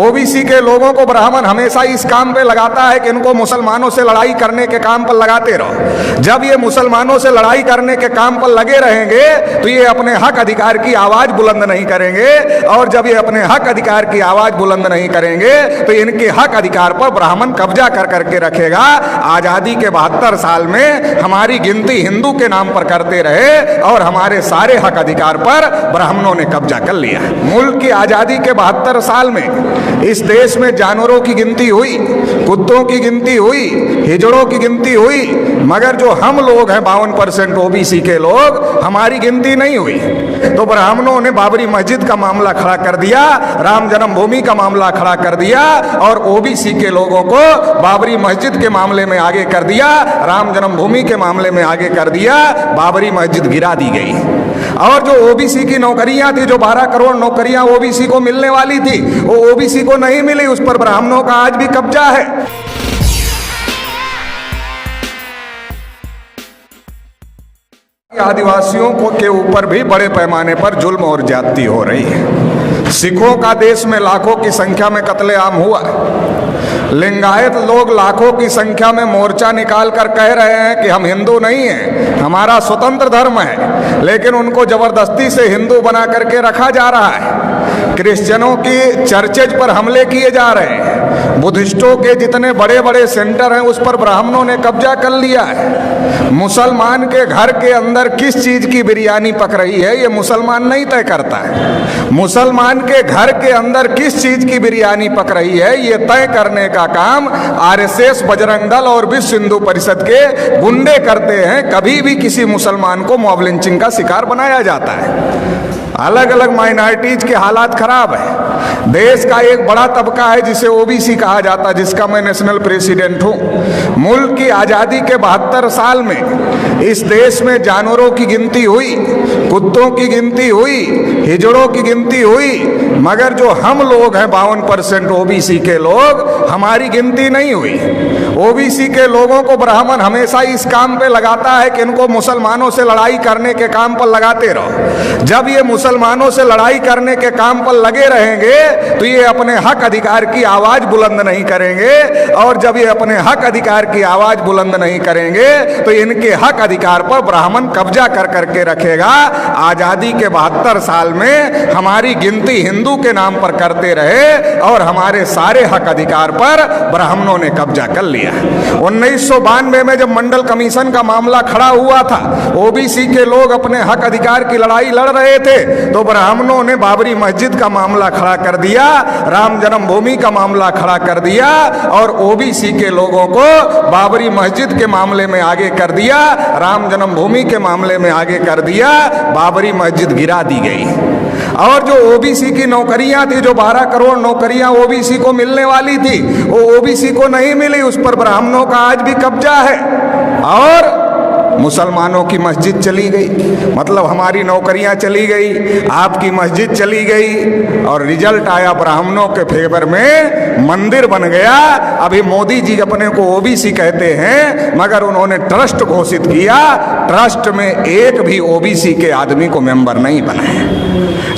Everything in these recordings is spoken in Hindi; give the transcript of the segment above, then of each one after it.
ओबीसी के लोगों को ब्राह्मण हमेशा इस काम पे लगाता है कि इनको मुसलमानों से लड़ाई करने के काम पर लगाते रहो। जब ये मुसलमानों से लड़ाई करने के काम पर लगे रहेंगे तो ये अपने हक अधिकार की आवाज बुलंद नहीं करेंगे, और जब ये अपने हक अधिकार की आवाज बुलंद नहीं करेंगे तो इनके हक अधिकार पर ब्राह्मण कब्जा कर करके रखेगा। आजादी के 72 साल में हमारी गिनती हिंदू के नाम पर करते रहे और हमारे सारे हक अधिकार पर ब्राह्मणों ने कब्जा कर लिया। मुल्क की आजादी के 72 साल में इस देश में जानवरों की गिनती हुई, कुत्तों की गिनती हुई, हिजड़ों की गिनती हुई, मगर जो हम लोग हैं 52% ओबीसी के लोग, हमारी गिनती नहीं हुई। तो ब्राह्मणों ने बाबरी मस्जिद का मामला खड़ा कर दिया, राम जन्मभूमि का मामला खड़ा कर दिया, और ओबीसी के लोगों को बाबरी मस्जिद के मामले में आगे कर दिया, राम जन्मभूमि के मामले में आगे कर दिया। बाबरी मस्जिद गिरा दी गई। और जो ओबीसी की नौकरियां थी, जो 12 करोड़ नौकरियां ओबीसी को मिलने वाली थी, वो ओबीसी को नहीं मिली, उस पर ब्राह्मणों का आज भी कब्जा है। आदिवासियों को के ऊपर भी बड़े पैमाने पर जुल्म और ज्यादती हो रही है। सिखों का देश में लाखों की संख्या में कत्लेआम हुआ। लिंगायत लोग लाखों की संख्या में मोर्चा निकाल कर कह रहे हैं कि हम हिंदू नहीं हैं, हमारा स्वतंत्र धर्म है, लेकिन उनको जबरदस्ती से हिंदू बना करके रखा जा रहा है। क्रिश्चियनों की चर्चेज पर हमले किए जा रहे हैं। बुद्धिस्टों के जितने बड़े बड़े सेंटर हैं उस पर ब्राह्मणों ने कब्जा कर लिया है। मुसलमान के घर के अंदर किस चीज की बिरयानी पक रही है ये मुसलमान नहीं तय करता है। मुसलमान के घर के अंदर किस चीज की बिरयानी पक रही है ये तय करने का काम आरएसएस, बजरंग दल और विश्व हिंदू परिषद के गुंडे करते हैं। कभी भी किसी मुसलमान को मॉब लिंचिंग का शिकार बनाया जाता है। अलग अलग माइनॉरिटीज के हालात खराब है। देश का एक बड़ा तबका है जिसे ओबीसी कहा जाता है, जिसका मैं नेशनल प्रेसिडेंट हूं। मुल्क की आजादी के 72 साल में इस देश में जानवरों की गिनती हुई, कुत्तों की गिनती हुई, हिजड़ों की गिनती हुई, मगर जो हम लोग हैं 52% ओबीसी के लोग, हमारी गिनती नहीं हुई। ओबीसी के लोगों को ब्राह्मण हमेशा इस काम पे लगाता है कि इनको मुसलमानों से लड़ाई करने के काम पर लगाते रहो। जब ये मुसलमानों से लड़ाई करने के काम पर लगे रहेंगे तो ये अपने हक अधिकार की आवाज बुलंद नहीं करेंगे, और जब ये अपने हक अधिकार की आवाज बुलंद नहीं करेंगे तो इनके हक अधिकार पर ब्राह्मण कब्जा कर करके रखेगा। आजादी के 72 साल में हमारी गिनती हिंदू के नाम पर करते रहे और हमारे सारे हक अधिकार पर ब्राह्मणों ने कब्जा कर लिया। 1992 में जब मंडल कमीशन का मामला खड़ा हुआ था, ओबीसी के लोग अपने हक अधिकार की लड़ाई लड़ रहे थे, तो ब्राह्मणों ने बाबरी मस्जिद का मामला खड़ा कर दिया, राम जन्मभूमि का मामला खड़ा कर दिया, और ओबीसी के लोगों को बाबरी मस्जिद के मामले में आगे कर दिया, राम जन्मभूमि के मामले में आगे कर दिया। बाबरी मस्जिद गिरा दी गई। और जो ओबीसी की नौकरियां थी, जो 12 करोड़ नौकरियां ओबीसी को मिलने वाली थी, वो ओबीसी को नहीं मिली, उस पर ब्राह्मणों का आज भी कब्जा है। और मुसलमानों की मस्जिद चली गई, मतलब हमारी नौकरियां चली गई, आपकी मस्जिद चली गई, और रिजल्ट आया ब्राह्मणों के फेवर में, मंदिर बन गया। अभी मोदी जी अपने को ओबीसी कहते हैं, मगर उन्होंने ट्रस्ट घोषित किया, ट्रस्ट में एक भी ओबीसी के आदमी को मेंबर नहीं बनाए।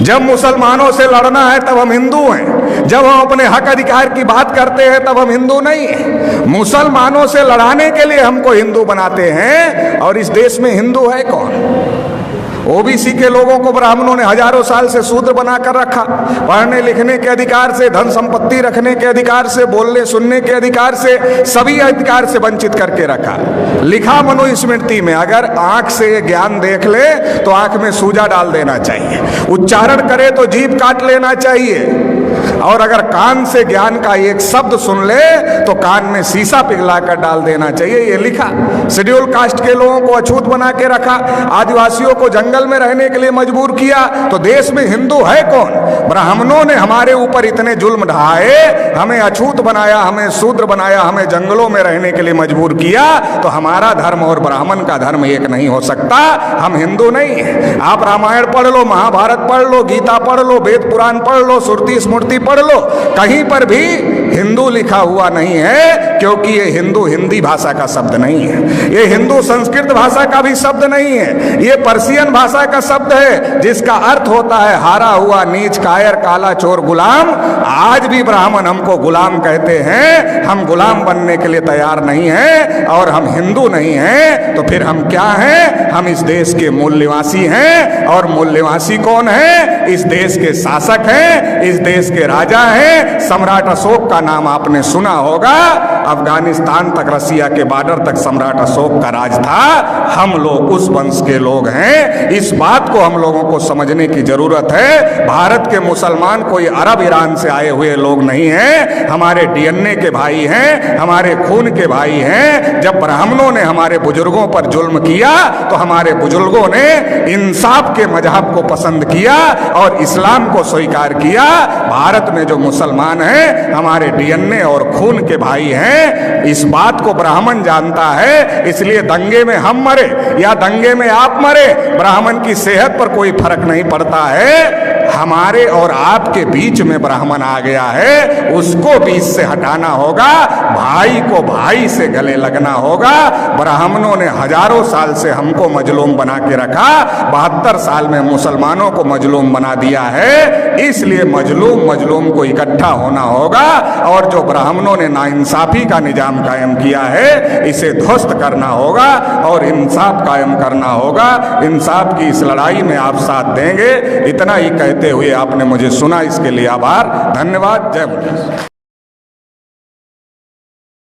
जब मुसलमानों से लड़ना है तब हम हिंदू हैं, जब हम अपने हक अधिकार की बात करते हैं तब हम हिंदू नहीं हैं। मुसलमानों से लड़ाने के लिए हमको हिंदू बनाते हैं, और इस देश में हिंदू है कौन? ओबीसी के लोगों को ब्राह्मणों ने हजारों साल से शूद्र बनाकर रखा। पढ़ने लिखने के अधिकार से, धन संपत्ति रखने के अधिकार से, बोलने सुनने के अधिकार से, सभी अधिकार से वंचित करके रखा। लिखा मनुस्मृति में, अगर आंख से ज्ञान देख ले तो आंख में सूजा डाल देना चाहिए, उच्चारण करे तो जीभ काट लेना चाहिए, और अगर कान से ज्ञान का एक शब्द सुन ले तो कान में शीशा पिघला कर डाल देना चाहिए, ये लिखा। शेड्यूल कास्ट के लोगों को अछूत बना के रखा, आदिवासियों को जंगल में रहने के लिए मजबूर किया। तो देश में हिंदू है कौन? ब्राह्मणों ने हमारे ऊपर इतने जुल्म ढाए, हमें अछूत बनाया, हमें शूद्र बनाया, हमें जंगलों में रहने के लिए मजबूर किया। तो हमारा धर्म और ब्राह्मण का धर्म एक नहीं हो सकता, हम हिंदू नहीं हैं। आप रामायण पढ़ लो, महाभारत पढ़ लो, गीता पढ़ लो, वेद पुराण पढ़ लो, श्रुति स्मृति पढ़ पढ़ लो, कहीं पर भी हिंदू लिखा हुआ नहीं है, क्योंकि ये हिंदू हिंदी भाषा का शब्द नहीं है, ये हिंदू संस्कृत भाषा का भी शब्द नहीं है, ये पर्शियन भाषा का शब्द है जिसका अर्थ होता है हारा हुआ, नीच, कायर, काला, चोर, गुलाम। आज भी ब्राह्मण हमको गुलाम कहते हैं, हम गुलाम बनने के लिए तैयार नहीं हैं और हम हिंदू नहीं हैं, तो फिर हम क्या हैं? हम इस देश के मूल निवासी हैं। और मूल निवासी कौन है? इस देश के शासक हैं, इस देश के राजा हैं। सम्राट अशोक का नाम आपने सुना होगा, अफगानिस्तान तक, रसिया के बॉर्डर तक सम्राट अशोक का राज था। हम लोग उस वंश के लोग हैं। इस बात को हम लोगों को समझने की जरूरत है। भारत के मुसलमान कोई अरब ईरान से आए हुए लोग नहीं हैं, हमारे डीएनए के भाई हैं, हमारे खून के भाई हैं। जब ब्राह्मणों ने हमारे बुजुर्गों पर जुल्म किया तो हमारे बुजुर्गों ने इंसाफ के मजहब को पसंद किया और इस्लाम को स्वीकार किया। भारत में जो मुसलमान हैं हमारे डीएनए और खून के भाई हैं। इस बात को ब्राह्मण जानता है, इसलिए दंगे में हम मरे या दंगे में आप मरे, ब्राह्मण की सेहत पर कोई फर्क नहीं पड़ता है। हमारे और आपके बीच में ब्राह्मण आ गया है, उसको बीच से हटाना होगा, भाई को भाई से गले लगना होगा। ब्राह्मणों ने हजारों साल से हमको मजलूम बना के रखा, 72 साल में मुसलमानों को मजलूम बना दिया है। इसलिए मजलूम को इकट्ठा होना होगा और जो ब्राह्मणों ने नाइंसाफी का निजाम कायम किया है इसे ध्वस्त करना होगा और इंसाफ कायम करना होगा। इंसाफ की इस लड़ाई में आप साथ देंगे, इतना ही कहते हुए आपने मुझे सुना, इसके लिए आभार, धन्यवाद। जय मुरली।